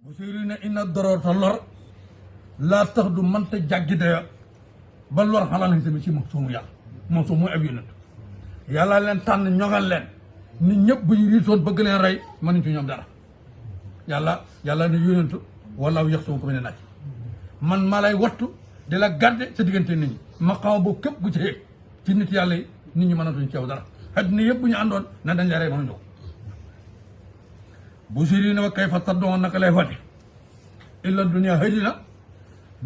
bu siri ne inna dorota lor laa tax du mënta jàggi daya ba lor xalal xi sami ci moom suumu yàlla moom suum mooy ab yonent yàlla leen tànn ñoŋal leen nit ñëpp bu ñu riitoon bëgg leen rey mënuñ ci ñoom dara yàlla ne yonentu wallaahu yax suma ko ne naaj man maa lay wattu di la garde sa diggante nit ñi ma xaw boobu képp gu ci xeeg ci nit yàlla yi nit ñi mënatuñ ci yow dara àddina yëpp bu ñu àndoon na dañ la rey mënuñu ko bu siri ne wa kay fa taddoon naka lay wate illa dunia hëdina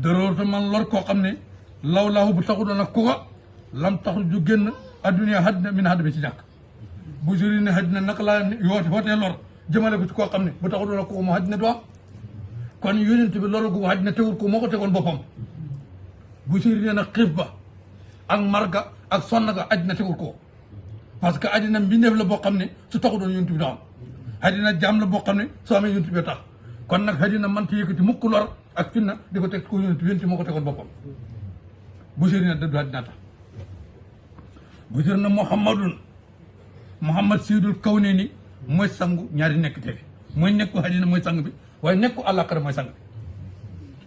doroorta man lor koo xam ne law laahu bu taxu doon ak ku ko lam taxu ju génn adduniya haddina min hadd bi ci jàkk bu siri ne haddina naka laa yoote wootee lor jëmale ko ci koo xam ne bu taxu doon ak ku ko mu haddina du am kon yonent bi loolu gu haddina tegul ko moo ko tegoon boppam bu siri ne nag xiif ba ak marga ak sonn ga addina tegul ko parce que addina mbindeef la boo xam ne su taxu doon yonent bi du am addina jaam la boo xam ne soo amee yonent bi tax kon nag addina mënta yëkkati mukk lor ak finna di ko teg ko yonent moo ko tegoon boppam bu siri ne dëddu addina tax bu siri ne Muhammad Seydul Kawni ni mooy sangu ñaari nekk te mooy nekku addina mooy sang bi waaye nekku àllaaxira mooy sang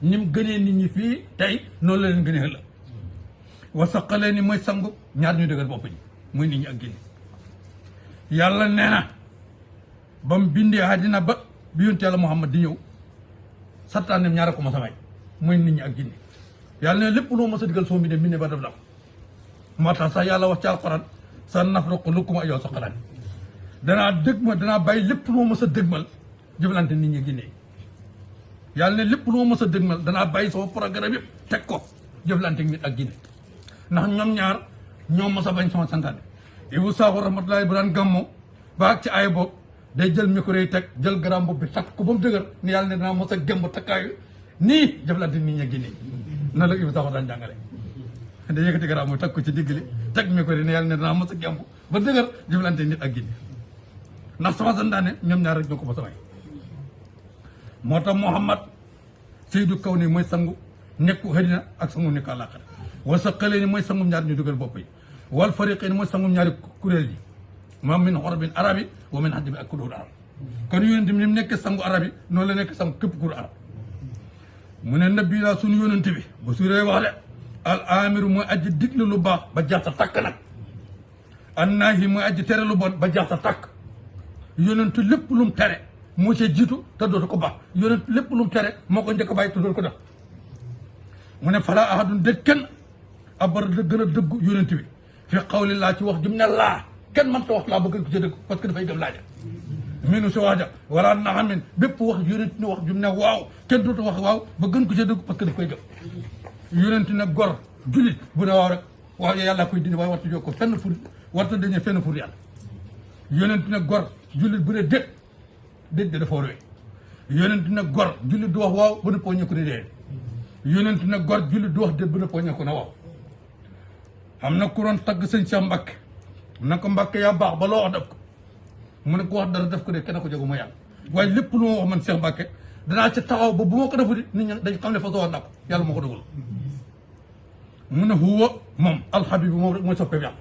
bi ni mu gënee nit ñi fii tey noonu la leen gënee ëllëg wasaqalee ni mooy sangu ñaar ñu dëgër bopp ñi muy nit ñi ak génne yàlla nee na ba mu bindee àddina ba bi yonent yàlla Muhammad di ñëw sattaanem ñaara ko ma samay muy nit ñi ak génne yàlla ne lépp loo mos a digal soo mi ne mi ne ba def la ko moo tax sax yàlla wax ci alquran sa nafraqu lakum ayyuha saqalaani danaa bàyyi lépp loo mos a dëgmal jëflante nit ñi génne yàlla ne lépp loo mos a dëgmal danaa bàyyi sama programme yëpp teg ko jëflante nit ak génne ndax ñoom ñaar ñoom mos a bañ sama santaane Ibou Sakho rahmatullahi bu daan gàmmoo ba ak ci ay bopp day jël micro yi teg jël garam bopp bi takk ko ba mu dëgër ni yàlla ne danaa mos a gëmb takkaayu nii jëflante nit ñi génne na la Ibou Sakho daan jàngale da yëkkati garam bi teg ko ci digg li teg micro yi ne yàlla ne danaa mos a gëmb ba dëgër jëflante nit ak génne ndax sama santaane ñoom ñaar rek ñoo ko mos a may moo tax Muhammad Seydou Kawni mooy sangu nekku xëdina ak sangu nekku àllaaxira wasa xëlee ni mooy sangum ñaari ñu dugal bopp yi wal fariqee ni mooy sangum ñaari kuréel yi moom min xorobin arab yi wa min xaddi bi ak kuréel arab kon yonent bi ni mu nekk sangu arab yi noonu la nekk sangu képp kuréel arab mu ne nabi laa suñu yonent bi bu suuree wax de al amiru mooy aji digle lu baax ba jaata takk nag an naahi mooy aji tere lu bon ba jaata takk yonent lépp lu mu tere moo see jiitu te dootu ko baax yonent lépp lu mu tere moo ko njëkk a bàyyi te dootu ko def mu ne fala ahadun déet kenn abar da gën a dëggu yonent bi fi xawli laa ci wax jum ne laa kenn mënta wax laa bëgg ko ci dëgg parce que dafay gëm laaja minu si waaja wala naxamin bépp wax yonent ni wax jum ne waaw kenn dootu wax waaw ba gën ko ci dëgg parce que daf koy gëm yonent ne gor julit bu ne waaw rek waaw yàlla koy dindi waaye warta jóg ko fenn fur warta dañee fenn fur yàlla yonent ne gor julit bu ne déet de dafa war a wéy yonent ne gor julit du wax waaw ba nëppoo ñëkko di dee yonent ne gor julit du wax déet ba nëppoo ñëkko na waaw am na ku doon tagg sëñ Cheikh Mbacke na ko Mbacke yaa baax ba loo wax def ko mu ne ko wax dara def ko de kenn ko jógu ma yàlla waaye lépp lu ma wax man Cheikh Mbacke danaa ci taxaw ba bu ma ko defu di nit ñi dañ xam ne fa soo na ko yàlla moo ko dogal mu ne huwa moom alxabibu moom rek mooy soppe yàlla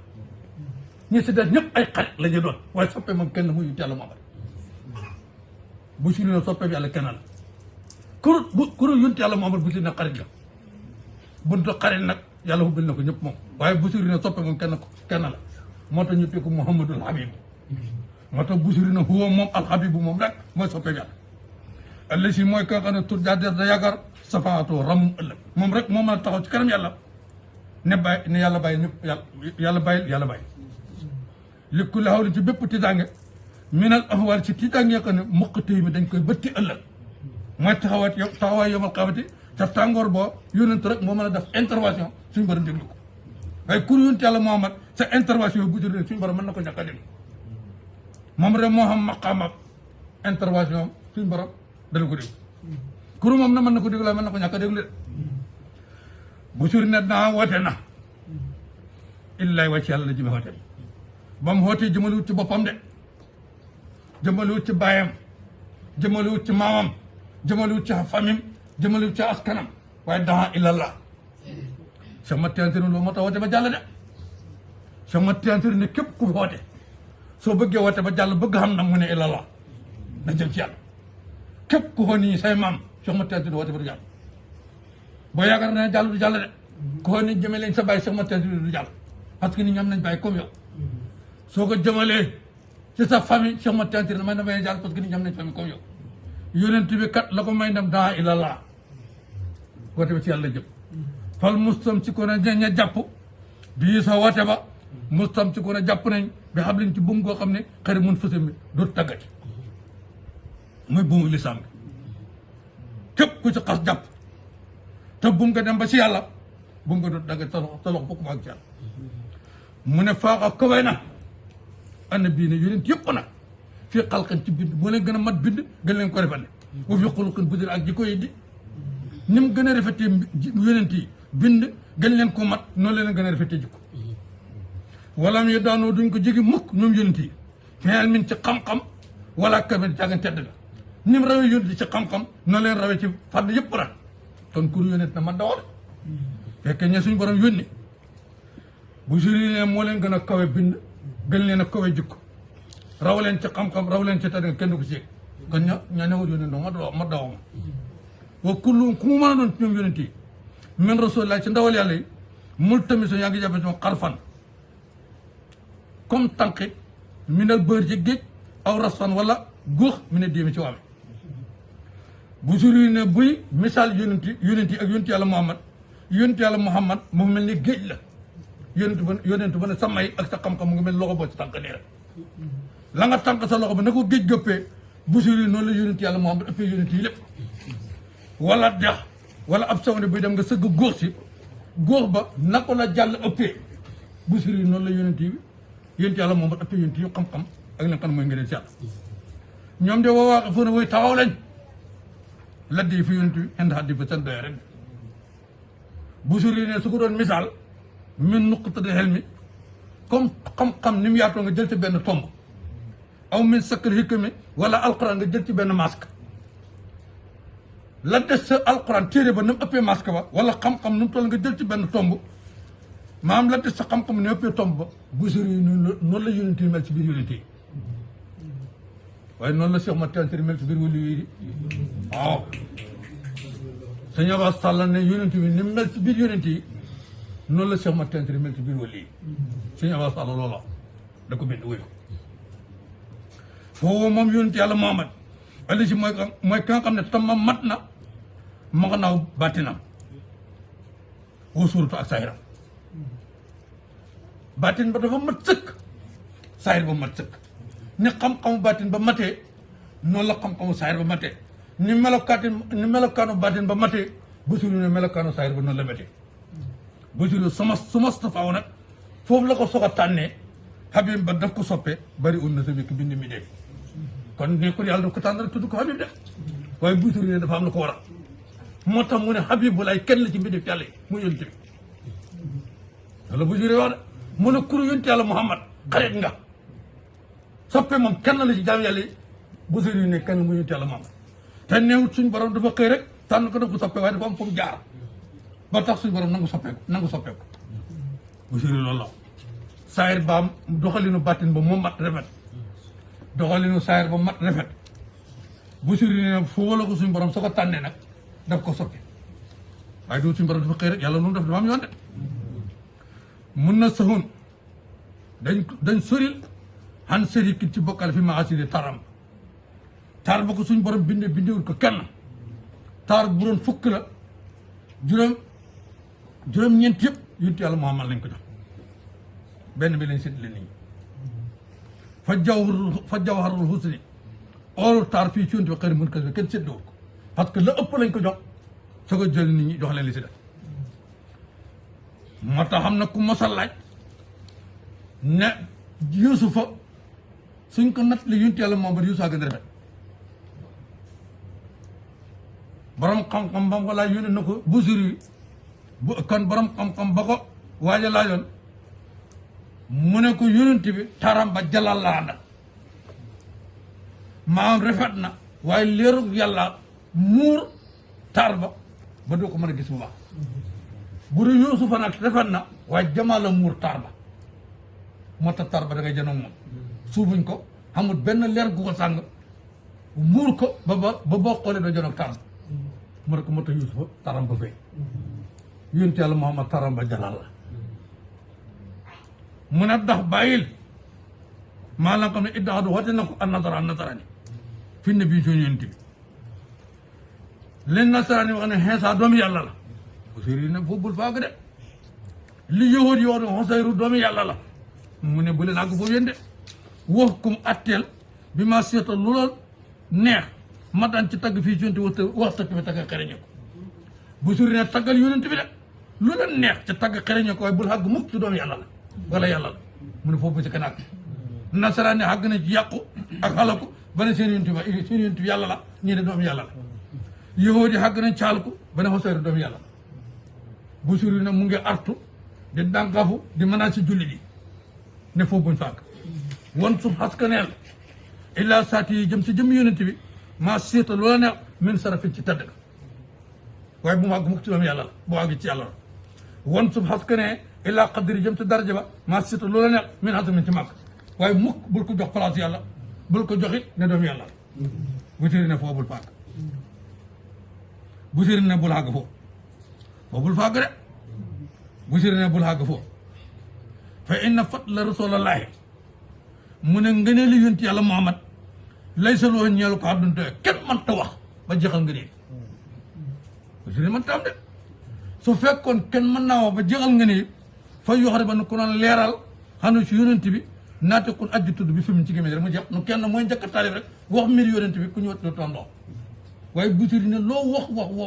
ñi si des ñëpp ay xarit la ñu doon waaye soppe moom kenn muy yàlla Muhammad bu si ne soppe yàlla kenn la kuru yunt yàlla Muhammad bu si ne xarit la buntu xarit nag yàlla hubbil na ko ñëpp moom waaye busiri na soppe moom kenn la moo tax ñu teg ko Muhammadul Habib moo tax busiri na huwa moom alxabibu moom rek mooy soppe yàlla alla si mooy ka xam ne tur jaa des da yaakaar safaatoo ramum ëllëg moom rek moo mën a taxaw ci kanam yàlla ne bàyyi ne yàlla bàyyi ñëpp yàlla bàyyi li ku laxaw li ci bépp tiitaange minal ahwal ci tiitaange xam ne muqatëy mi dañ koy bëtti ëllëg mooy taxawaay yomal xamati ca tàngoor boo yonent rek moo mën a def intervention suñu borom déglu ko waaye kur yonent yàlla Muhammad sa intervention bu jur suñu borom mën na ko ñàkk a déglu moom rek moo xam maqaam ak intervention suñu borom dana ko déglu kuru moom na mën na ko déglu mën na ko ñàkk a déglu de bu suri ne naa woote na illaay wàcc yàlla la jëme woote ba mu wootee jëmaliwut ci boppam de jëmaliwut ci baayam jëmaliwut ci maamam jëmaliwut ci famim jëmaliwut ci askanam waaye daa illallah sama teentir loolu moo tax woote ba jàll de sama teentir ne képp ku woote soo bëggee woote ba jàll bëgg xam na mu ne illallah na jëm ci yàlla képp ku ko nii say maam Cheikh Mat Tijaan woote ba du jàll boo yaakaar ne jàll du jàll de ku ko nii jëmee leen sa bàyyi Cheikh Mat Tijaan du jàll parce que nit ñi am nañ bàyyi comme yow soo ko jëmalee ci sa famille Cheikh Mat Tijaan may na may jàll parce que nit ñi am nañ famille comme yow yonent bi kat la ko may ndam daa ilallah woote ba ci yàlla jëm fal mustam ci ko ne ña jàpp bii sa woote ba mustam ci ko ne jàpp nañ bi xam liñ ci buum goo xam ne xëri mun fësa mi dootu tàggati mooy buumu lislaam bi képp ku ci xas jàpp te buum nga dem ba ci yàlla buum nga dootu tàggati sa loxo fokk ma ak ci yàlla mu ne faaxa kaway na ana bii ne yonent yëpp nag fii xalqan ci bind moo leen gën a mat bind gën leen ko rafetle wa fi xuluqin bu ak jikko yi di ni mu gën a rafetee yonent yi bind gën leen ko mat noonu leen gën a rafetee jikko wala mu daanoo duñ ko jigi mukk ñoom yonent yi fexeel min ci xam-xam wala kamen càggan tedd ga ni mu rawee yonent ci xam-xam noonu leen rawee ci fànn yëpp nag kon kur yonent na man da wax de fekkee ñe suñu borom yónni bu juri ne moo leen gën a kawe bind gën leen a kawe jikko raw leen ci xam-xam raw leen ci tedd nga kenn du ko ci yëg kon ña newut yónni doo ma dawama wa kullu ku mu mën a doon ci ñoom yonent yi min rasulillah ci ndawal yàlla yi mul tamiso yaa ngi jàppe ci moom xarfan comme tànqi minal bër ci géej aw rasfan wala góox mi ne déemi ci waame bu suri ne buy misaal yonent yi ak yonent yàlla Muhammad mu mel ni géej la yonent ba ne sa may ak sa xam-xam mu ngi mel loxo boo ci tànk nii rek la nga tànk sa loxo ba na ko géej gëppee bu suri noonu la yonent yàlla Muhammad ëppee yonent yi lépp wala dex wala ab saw ne buy dem nga sëgg góox si góox ba na ko la jàll ëppee bu suri noonu la yonent yàlla Muhammad ëppee yonent yi xam-xam ak li nga xam mooy ngeen si yàlla ñoom de woowaa foo ne woy taxaw lañ ladd yi fi yonent yi indi xaddi fa seen doye rek bu suri ne su ko doon misaal min nuqtati xel mi comme xam-xam ni mu yaatoo nga jël ci benn tomb aw min sakkar hikami wala alquran nga jël ci benn masque la des sa alquran téere ba na mu ëppee masque ba wala xam-xam nu mu toll nga jël ci benn tomb maam la des sa xam-xam ni mu ëppee tomb ba bu suri yi noonu la yonent yi mel ci biir yonent yi waaye noonu la Cheikh Mat Tijaan mel ci biir wali yi di waaw sëñ Abass Sall ne yonent bi ni mel ci biir yonent yi noonu la Cheikh Mat Tijaan mel ci biir wali yi sëñ Abass Sall loola da ko bind wéyu foofu moom yonent yàlla Muhammad ali si mooy ka nga xam ne tam ma mat na ma nga naaw bàttinam woo suuratu ak saahiram bàttin ba dafa mat sëkk saahir ba mat sëkk ni xam-xamu bàttin ba matee noonu la xam-xamu saahir ba matee ni melokaanu bàttin ba matee Basiru ne melokaanu saahir ba noonu la matee Basiru su mastafaaw nag foofu la ko soog a tànnee Habib ba daf ko soppee bari un na sa wékk bind mi dee kon nekkul yàlla daf ko tànn rek tudd ko Habib de waaye Basiru ne dafa am lu ko waral moo tax mu ne Habib bu lay kenn la ci mbindeef yàlla yi mu yonent bi wala Basiru wax de mu ne kuru yonent yàlla Muhammad xarit nga soppe moom kenn la ci jaam yàlla yi Basiru ne kenn mu yonent yàlla Muhammad te neewut suñ borom dafa xëy rek tànn ko daf ko soppe waaye dafa am fu mu jaar ba tax suñ borom nangu soppeeku Basiru loolu la saayir baam doxalinu bàttin ba moo mat rafet doxalinu saayir ba mat rafet Basiru ne foo la ko suñ borom soo ko tànnee nag daf ko soppi waaye du suñ borom dafa xëy rek yàlla lu mu def dafa am yoon de mun na saxun dañ soril xan sërikin ci bokkal fi maasiri taram taar ba ko suñ borom bindewul ko kenn taar bu doon fukk la juróom-ñeent yëpp yonent yàlla Muhammad lañ ko jox benn bi lañ séddale nit ñi fa jawharul husni oolu taar fii ci yonent bi xëy mun ko kenn séddewul ko parce que la ëpp lañ ko jox soo ko jël nit ñi jox leen li si def moo tax xam na ku mos a laaj ne Yuusufa suñ ko natt li yonent yàlla Muhammad Yuusufa gën a rafet borom xam-xam ba ko laaj yónne na ko Basiru bu kon borom xam-xam ba ko waaja laajoon mu ne ko yonent bi taram ba jalal la àndal maam rafet na waaye leeru yàlla muur taar ba doo ko mën a gis bu baax bu dee Yuusufa nag rafet na waaye jamaa la muur taar ba moo tax taar ba da ngay jënoog moom suubuñ ko xamul benn leer gu ko sàng muur ko ba boo xoolee doo jonoog taram mu ne ko moo tax Yuusufa taram ba fay yonent yàlla Muhammad taram ba jalal la mu ne ndax bàyyil maa la xam ne iddaadu wate na ko an nasaraani fi ne bii suñu yonent bi leen nasaraani wax ne Iisaa doomu yàlla la Busiri ne foofu bul faag de li yowóot yoo ne Usayru doomu yàlla la mu ne bu leen àgg foofu yéen de wax kum atteel bi ma seetal lu la neex ma daan ci tagg fii yonent waxta ki fi tagg xereñe ko Busiri ne taggal yonent bi de lu la neex ci tagg xereñe ko waaye bul àgg mukk ci doomu yàlla la wala yàlla la mu ne foofu bu ci kan àgg nasaraan ne àgg na ci yàqu ak xalaku ba ne seen yonent bi yàlla la ñii ne doomu yàlla la yowóot yi àgg nañ ci xalaku ba ne Usayru doomu yàlla la Busiri ne mu ngi artu di dànkafu di menace si jullit yi ne foofu buñ fàgg wan su xaskaneel illaa saati yi jëm si jëm yonent bi maa seeta loola neex min sarafin ci tëdd ga waaye bu mu àgg mukk ci doomu yàlla la bu àgg ci yàlla la wan su xaskanee illaa xadri jëm si daraja ba maa seeta loola neex min xasamin ci màgg waaye mukk bul ko jox place yàlla bul ko joxit ne doomu yàlla la Busiri ne foofu bul fàgg Busiri ne bul àgg foofu bul fàgg de Busiri ne bul àgg foofu fa inna fadla rasulallaahi mu ne ngëneelu yonent yàlla Muhammad lay sa loo ñeelu ko àdduna doye kenn man ta wax ba jeexal ngëneel Busiri man ta am de su fekkoon kenn mën naa wax ba jeexal ngëneel fa yoxare ba nu ko doon leeral xanu si yonent bi naate kun ajju tudd bi fi mu ci gémee rek mu jeex nu kenn mooy njëkk a taalif rek wax mbir yonent bi ku ñu wat lu toon ndox waaye Busiri ne loo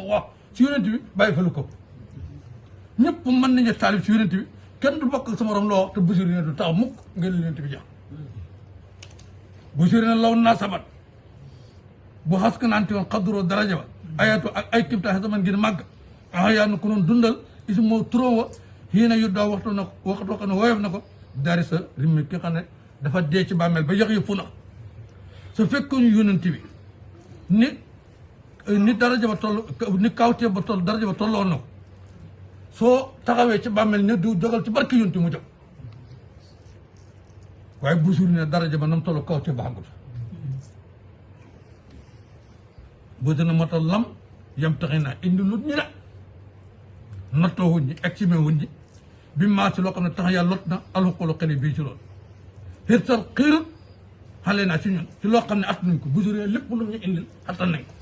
wax si yonent bi bàyyi fa lu ko ñëpp mën nañu taalif si yonent bi kenn du bokk ak sama morom loo wax te Busiri ne du tax mukk ngeen yonent bi jeex Busiri ne law naa sabat bu xas ka naanti woon xaduroo daraja ba ayatu ak ay kibta xasaman ngir màgg yaa na ko noon dundal isi moo turóom wa xii na yu daaw waxtu ko ne woyof na ko dari sa rimmi ki xam ne dafa dee ci bàmmeel ba yëg yëpp fu na su fekkoon yonent bi ni daraja ba toll ni kawtee ba toll daraja ba tolloon na ko soo taxawee ci bàmmeel ne du jogal ci barke yonent mu jóg waaye Busiri ne daraja ba nam toll kawtee ba xagul bu dina matal lam yam taxi naa indi lut ñi ne nattoo wuñ ñi exime wuñ ñi bi maa ci loo xam ne tax yàlla lot na alxuqalo xene bii ci loolu xirtal xiirut xale naa ci ñun ci loo xam ne at nañ ko Busiri ne lépp lu ñu indil attan nañ ko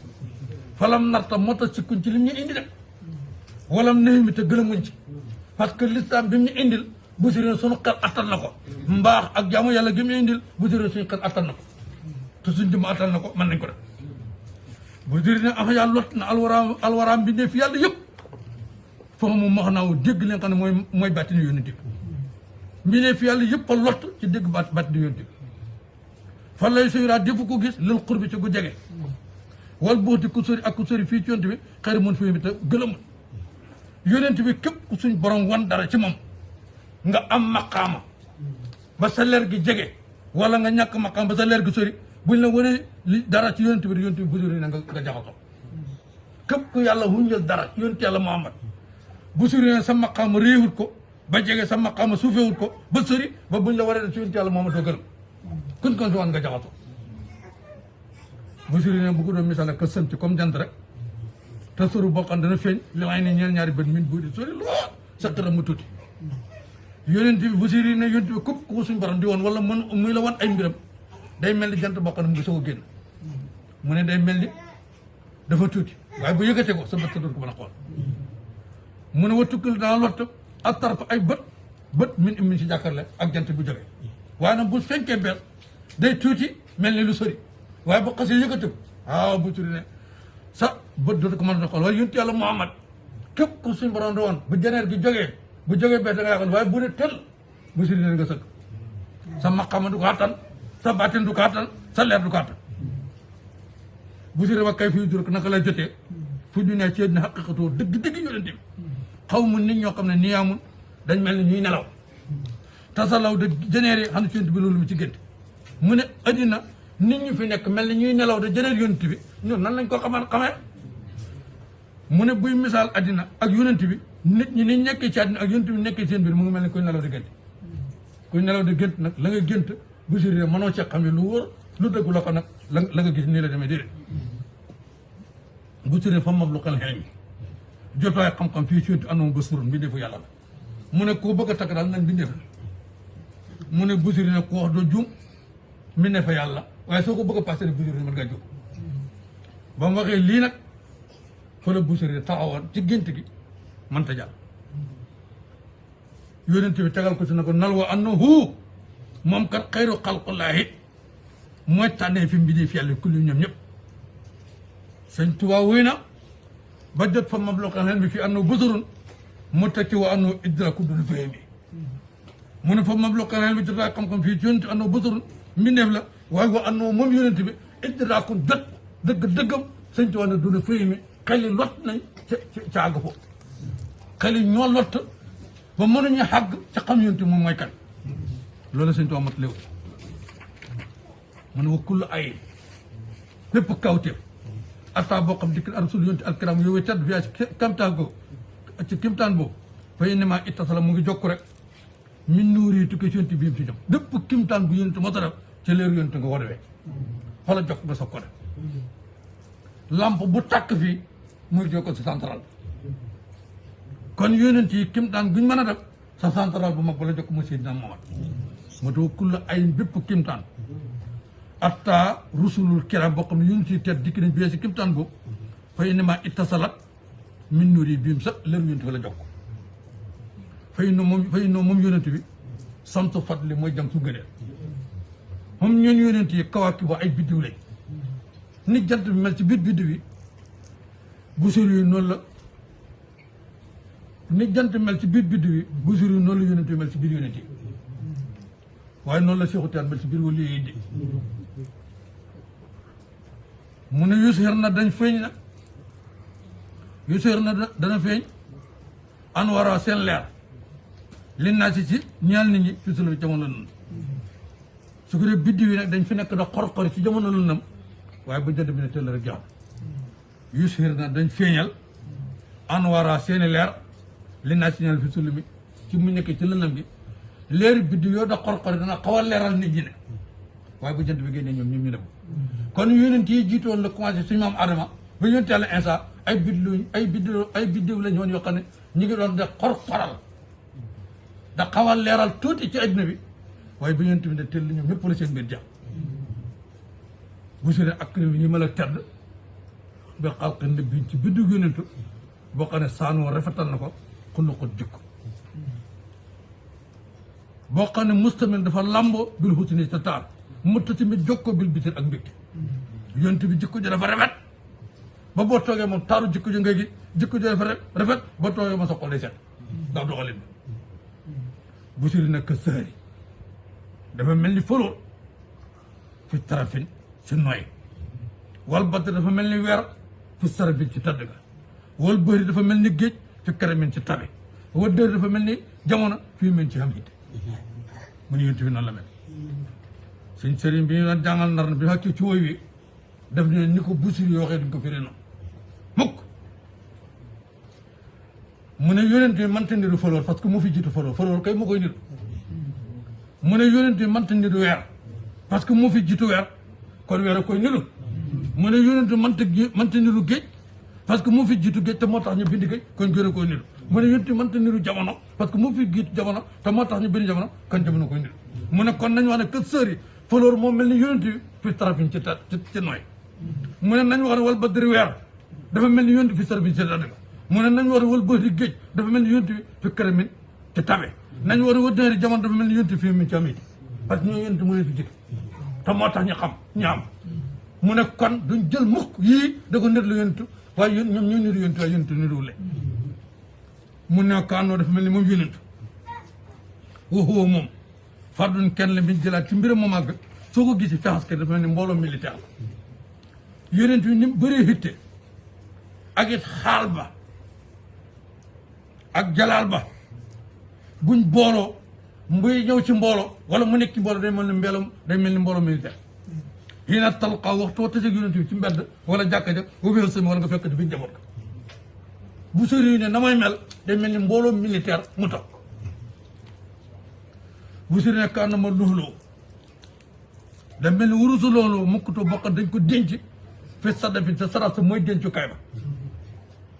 falam narta mota sikkuñ ci lim ñu indi dem walam néew mi te gëlëmuñ ci parce que l'islam bi mu ñu indil Busiri ne suñu xel attan na ko mbaax ak jaamu yàlla gi mu ñu indil Busiri ne suñu xel attan na ko te suñ jëm attan na ko mën nañ ko def Busiri ne ax yàlla lot na alwaraam bi ne fi yàlla yëpp foofu moom wax naa dégg leen xam ne mooy bàttini yonent bi mbi ne fi yàlla yëpp a lot ci dégg bàttini yonent bi fan lay suyraa defu ko gis lël xur bi ci gu jege wal booti ku sori ak ku sori fii ci yonent bi xëy mun fi mi te gëlëmul yonent bi képp ku suñ borom wan dara ci moom nga am maqaama ba sa leer gi jege wala nga ñàkk maqaama ba sa leer gi sori buñ la wane li dara ci yonent bi Busiri ne nga jaxasoo képp ku yàlla wuññal dara ci yonent yàlla Muhammad Busiri ne sa maqaama réewut ko ba jege sa maqaama suufewut ko ba sori ba buñ la waree ci yonent yàlla Muhammad doo gërëm kun kon si wan nga jaxasoo Busiri ne bu ko doon misaal ak sën ci comme jant rek te sori boo xam dana feeñ li may ne ñaari bët min bu di sori lool sa xëram mu tuuti yonent bi Busiri ne yonent bi képp ku suñ borom di woon wala mën muy la wan ay mbiram day mel ni jant boo xam ne mu ngi soog a génn mu ne day mel ni dafa tuuti waaye bu yëkkatee ko sa bët sa doon ko mën a xool mu ne wa tukkal dana lott ak taraf ay bët min si jàkkaarle ak jant bu jógee waaye nag bu fenkee bees day tuuti mel ni lu sori waaye bu xasee yëkkati ko waaw Busiri ne sa bët dootu ko mën a xool waaye yonent yàlla Muhammad képp ku suñ borom di woon bu janeer gi jógee bu jógee bees da nga yàqal waaye bu ne tel Busiri ne nga sëgg sa maqaama du ko attan sa baatin du ko attan sa leer du ko attan Busiri wax kay fii dur ko naka lay jotee fu ñu ne ci ne xaqiqatoo dëgg yonent bi xaw mu nit ñoo xam ne nii amul dañ mel ni ñuy nelaw tasalaw de janeer yi xam ne ci yonent bi loolu mu ci gént mu ne addina nit ñu fi nekk mel ni ñuy nelaw de janeer yonent bi ñun nan lañ ko xamee mu ne buy misaal addina ak yonent bi nit ñi ni nekkee ci addina ak yonent bi nekkee seen biir mu ngi mel ni kuy nelaw di gént kuy nelaw di gént nag la nga gént Busiri ne mënoo cee xam ne lu wóor lu dëgg la ko nag la nga gis nii la demee déedéet bu siree fa mab lu xel xel mi jotaay xam-xam fii ci anam ba surun mbindeefu yàlla la mu ne koo bëgg a takk daal nañ mbindeef la mu ne busiri ne ku wax doo juum mbindeefa yàlla waaye soo ko bëgg a passé rek busiri mën ngaa juum ba mu waxee lii nag fa la busiri taxawoon ci gént gi mënta jàll yonent bi tegal ko si ne ko nal wa annahu moom kat xayru xalqillaahi mooy tànnee fi mbindeef yàlla kulli ñoom ñëpp sëñ Tuubaa wuy na ba jot fa mabluqal ilmi fi annahu basarun mu tekki wa annahu idraku dul fahmi mu ne fa mabluqal ilmi jotaay xam-xam fii ci yonent annahu basarun mbindeef la waaye wa annahu moom yonent bi idraku jot dëggam sëñ Tuubaa ne dul fahmi xel yi lot nañ ca àgg foofu xel yi ñoo lott ba mënuñu xàgg ca xam yonent moom mooy kan loolu sëñ Tuubaa mat léew mu ne wa kullu ayin lépp kawteef atta boo xam dikk rasul yonti alkiram yow tedd fiyaa ci kamtaan ko ci kimtaan boobu fay ne maa ittasala mu ngi jokk rek min nuur yi tukkee ci yonti bi mu ci jëm lépp kimtaan bu yonti mos a def ci leeru yonti nga ko defee fa la jokk ba soog ko def lamp bu tàkk fii muy jokko sa central kon yonent yi kimtaan guñ mën a def sa central bu mag ba la jokk mu Seydina Muhammad moo tax kulla ay bépp kimtaan atta rusulul kiram boo xam ne yonent yi tedd dikk nañ bi si kimtaan boobu fay ne maa ittasalat min nuur yi biim sax leeru yonent fa la jokk fay no moom yonent bi samtu fadli mooy jam su ngëneel moom ñoon yonent yi kawaaki ba ay biddiw lañ ni jant bi mel ci biir biddiw yi bu sori yi noonu la ni jant mel ci biir biddiw yi bu sori yi noonu la yonent yi mel ci biir yonent yi waaye noonu la Seexu Tijaan mel ci biir wali yi di mu ne yusir na dañ feeñ nag yusir na dana feeñ an wara seen leer li naa si ci ñaal nit ñi fi sula jamono lëndëm su ko dee biddiw yi nag dañ fi nekk da xor-xori ci jamono lëndëm waaye bu jant bi ne teel rek jàmm yusir na dañ feeñal an wara seeni leer li naa si ñaal fi sula mi ci mu nekk ci lëndëm gi leeri biddiw yoo da xor-xori dana xaw a leeral nit ñi ne waaye bu jant bi génnee ñoom ñu dem kon yonent yi jiitoon la commencé suñu maam Adama ba yonent Yàlla Iisaa ay biddiw lañ woon yoo xam ne ñu ngi doon de xor-xoral da xaw a leeral tuuti ci adduna bi waaye ba yonent bi ne teel ñoom ñëpp la seen mbir jàpp bu su dee ak ñi mën a tedd ba xalqi ndëbbiñ ci biddiw yonentu boo xam ne saanoo rafetal na ko xulluqut jikko boo xam ne mustamil dafa lamboo bil husni ta taar mutta tamit jokkoo bil bitir ak mbégte yonent bi jikko ji dafa rafet ba boo toogee moom taaru jikko ji ngay gi jikko ji dafa rafet ba toogee moom sa xol day set ndax doxalin bi bu siri nag sëri dafa mel ni folool fi tarafin ci noy wal badd dafa mel ni weer fi sarabin ci tadd ga wal bëri dafa mel ni géej fi karamin ci tabi wal dëri dafa mel ni jamono fii mel ci xam it mu ne yonent bi noonu la mel suñ sëriñ bi ñu doon jàngal nar na bi xakki ci woy wi def ne ni ko busiri yoo xee duñ ko firee noonu mukk mu ne yonent bi mënta niru faloor parce que moo fi jiitu faloor kay moo koy niru mu ne yonent bi mënta niru weer parce que moo fi jiitu weer kon weer a koy niru mu ne yonent bi mënta niru géej parce que moo fi jiitu géej te moo tax ñu bind géej kon géej a koy niru mu ne yonent bi mënta niru jamono parce que moo fi jiitu jamono te moo tax ñu bind jamono kon jamono koy niru mu ne kon nañ wax ne que sër yi faloor moo mel ni yonent bi fi tarafin ci nooy mu ne nañ wax ne wal badri weer dafa mel ni yonent bi fi tarafin ci tadd ga mu ne nañ war a wal bëri géej dafa mel ni yonent bi fi karamin ci tabe nañ war a wal dëri jamono dafa mel ni yonent fi min ci amit parce que ñoo yonent mu leen fi jëkk te moo tax ñu xam ñu am mu ne kon duñ jël mukk yii da ko nit la yonent waaye yón ñoom ñoo niru yonent waaye yonent niruwule mu ne kaanoo dafa mel ni moom yonent waxoo moom fardun kenn la biñ jëlaat ci mbiram mu màgg soo ko gisi fexas ke dafa mel ni mbooloo militaire la yonent bi ni mu bëree hitte ak it xaal ba ak jalaal ba buñ booloo mbuy ñëw ci mbooloo wala mu nekk ci mbooloo day mel ni mbooloo militaire yi na talqaa waxtu wa tase yonent bi ci mbedd wala jàkka ja wobéel sami wala nga fekk di biñ jaboot ko bu sori ne na may mel day mel ni mbooloo militaire mu tax bu sori ne kaan na ma luxloo da mel ni wurusu loolu mukkutoo bokk dañ ko denc fi sadda fi sa sara sa mooy dencukaay ba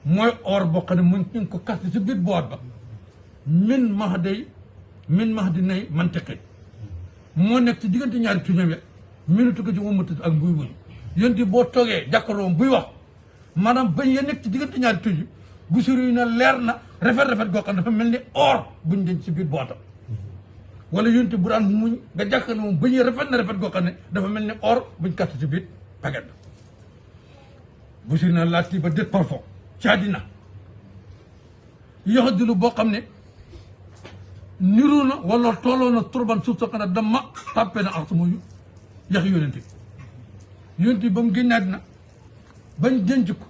mooy or bokk ne mu ngi ko kasti si biir boot ba min mahdi nay mantiqi moo nekk ci diggante ñaari tuñam ya minutu ko ci wamatu ak mbuy buñ yénti boo toogee jàkkaarloo buy wax maanaam bañ ya nekk ci diggante ñaari tuñ bu suri na leer na rafet goo xam dafa mel ni or buñ denc ci biir bootam wala yénti bu daan muñ nga jàkkaarloo moom bañ ya rafet goo xam ne dafa mel ni or buñ kast ci biir paquet bu suri na laati ba dét parfum ci àddina yox dilu boo xam ne niru na wala tolloo na turban suuf soo xam ne dama tàppe na ak sama yax yonent bi ba mu génnaat na bañ denc ko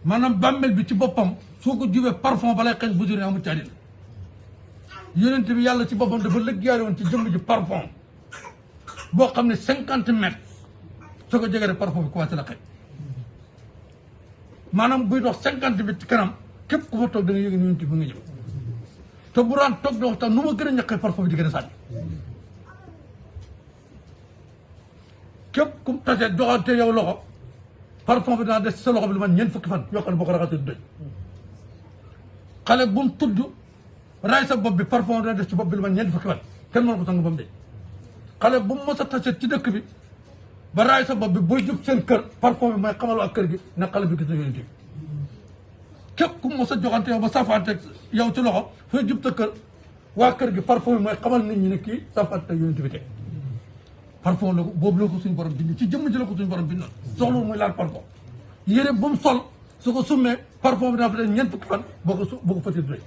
maanaam bàmmeel bi ci boppam soo ko jubee parfum balay xeeñ bu juree amul ci àddina yonent bi yàlla ci boppam dafa lëggiyaale woon ci jëmm ji parfum boo xam ne 50 mètres soo ko jegee rek parfum bi commencé la xeeñ maanaam buy dox 50 mètres ci kanam képp ku fa toog da nga yëg yonent bi mu ngi ñëw te bu daan toog di waxtaan nu ma gën a ñaqee parfum bi di gën a sànni képp ku tase joxante yow loxo parfum bi dana des sa loxo bi lu man ñeent fukki fan yoo xam ne boo ko raxasee du doy xale bu mu tudd raay sa bopp bi parfum bi dana des ci bopp bi lu man ñeent fukki fan kenn mën ko sang ba mu dee xale bu mu mos a tase ci dëkk bi ba raay sa bopp bi booy jub seen kër parfum bi mooy xamal ak kër gi ne xale bi gis na yonent bi képp ku mos a joxante yow ba safante yow ci loxo fooy jub sa kër waa kër gi parfum bi mooy xamal nit ñi ne kii safante yonent bi tey parfum la ko boobu la ko suñu borom bind ci jëmm ji la ko suñu borom bind soxla muy laal parfum yére bu mu sol su ko summee parfum bi daa fa def ñeent fukki fan boo ko fëtee doy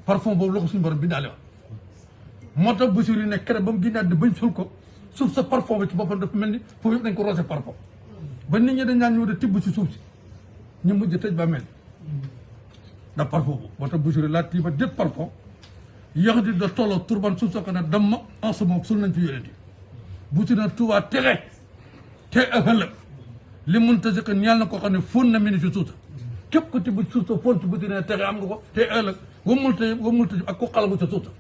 parfum boobu la ko suñu borom bindaale woon moo tax Basiru yi ne kere ba mu génnaat di bañ sul ko suuf sa parfum bi ci boppam dafa mel ni foofu yëpp dañ ko roose parfum ba nit ñi dañ naan ñëw de tibb si suuf si ñu mujj tëj ba mel ndax parfum boobu moo tax Basiru laa tiiba dét parfum yax di da tolloo turban suuf sa ko ne damma en ce moment sul nañ ci yonent bu ci na Tuubaa texe te ak ëllëg li mun ta sëq ñeel na ko xam ne fóon na mini ci suuta képp ko tibb suuf sa fóon ci bu ci ne texe am nga ko te ëllëg wamul ta ak ku xalabu sa suuta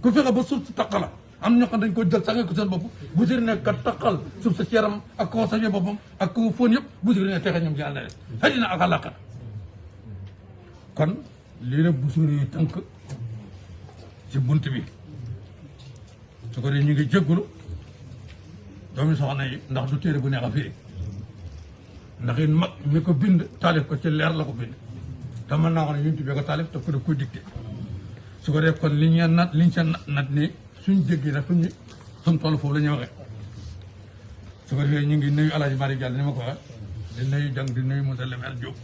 ku fexe ba suuf sa taqala am ñoo xam dañ ko jël sangee ko seen bopp bu ci ne ka taqal suuf sa ci yaram ak koo sañee boppam ak ko fóon yëpp bu ci ne texe ñoom ci àlla àddina ak àllaaxira kon lii la Basiru yi tënk ci bunt bi su ko dee ñu ngi jéggulu doomi soxna yi ndax du téere bu neex a firi ndax it mag mi ko bind taalif ko ci leer la ko bind te mën naa ko ne yonent bi ko taalif te ko def koy dicté su ko def kon liñ sa nat ni suñ jéggi rek suñ toll foofu la ñuy waxee su ko defee ñu ngi nuyu Alaaji Mari Jàll ni ma ko waxee di nuyu jàng di nuyu Moussa Lemel Diop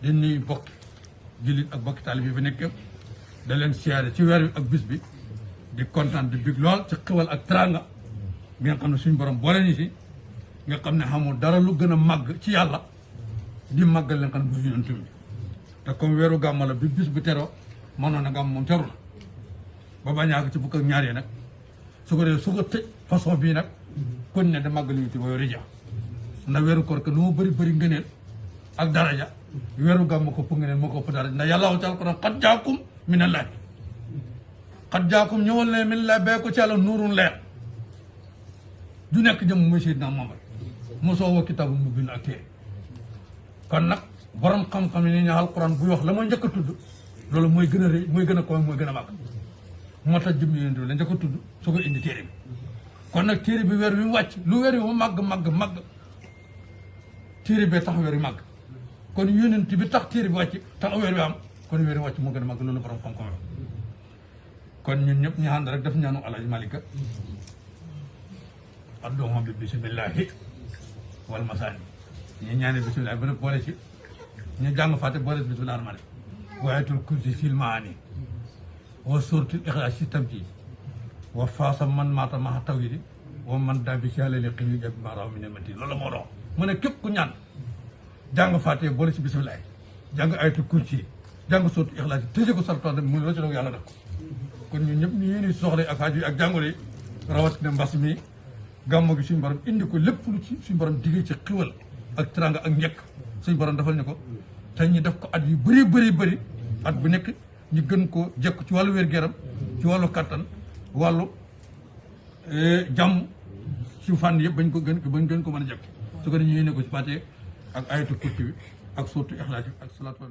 di nuyu bokki jullit ak bokki taalif yi fi nekk da leen siyaare ci weer wi ak bis bi di kontaan di big lool ci xewal ak teraanga bi nga xam ne suñu borom boole ñu si nga xam ne xamul dara lu gën a màgg ci yàlla di màggal leen xam ne bu yonent bi te comme weeru gàmma la bi bis bi teroo mënoon na gàmm moom teru la ba bañaak ci fukk ak ñaar yi nag su ko dee su ko tëj façon bii nag kon ne da màggal ñu ti booy rija ndax weeru koor ke lu mu bëri ngëneel ak daraja weeru gàmma ko pour ngëneel moo ko ëpp daraja ndax yàlla wax ci alquran xat jaakum minallahi xat jaakum ñëwal ne minallahi bee ko ci yàlla nuurun leer du nekk jëm mooy Seydina Muhammad mosoo wa kitaabu mu bind ak téere kon nag borom xam-xam yi ne alquran buy wax la mooy njëkk a tudd loolu mooy gën a rëy mooy gën a koy mooy gën a màgg moo tax jëm yonent bi la njëkk a tudd soo ko indi téere bi kon nag téere bi weer wi mu wàcc lu weer wi mu màgg téere bee tax weer wi màgg kon yonent bi tax téere bi wàcc tax weer wi am kon weer wi wàcc moo gën a màgg loolu borom xam-xam la kon ñun ñëpp ñu ànd rek daf ñaanu Alaaji Malika addooma bi bisimillahi wal masaani ñu ñaane bisimillahi ba ne boole ci ñu jàng fàtte boole ci bisimillahi rahmaani waayatul kursi fil maani wa suratul ixlaas si tam ci wa faasa man maata maa taw yi di wa man daa bi si yàlla li xëy jab ma raw mi ne mati loolu la moo doon mu ne képp ku ñaan jàng fàtte boole ci bisimillahi jàng ayatul kursi jàng suratul ixlaas yi tëjee ko sartoon dem mu ne la ci doog yàlla def ko kon ñun ñëpp ñu yéene soxla ak aajo yi ak jàngoro yi rawatina mbas mi gàmmo gi suñu borom indi ko lépp lu ci suñu borom diggee ci xiwal ak teranga ak njëkk suñu borom defal ñu ko te ñu def ko at yu bëri at bu nekk ñu gën ko jekk ci wàllu wér-gu-yaram ci wàllu kattan wàllu jàmm ci fànn yëpp bañ ko gën ko mën a jekk su ko ne ñu yéene ko ci Faatiha ak ayatul kursi bi ak surtout Ixlaas bi ak salaatu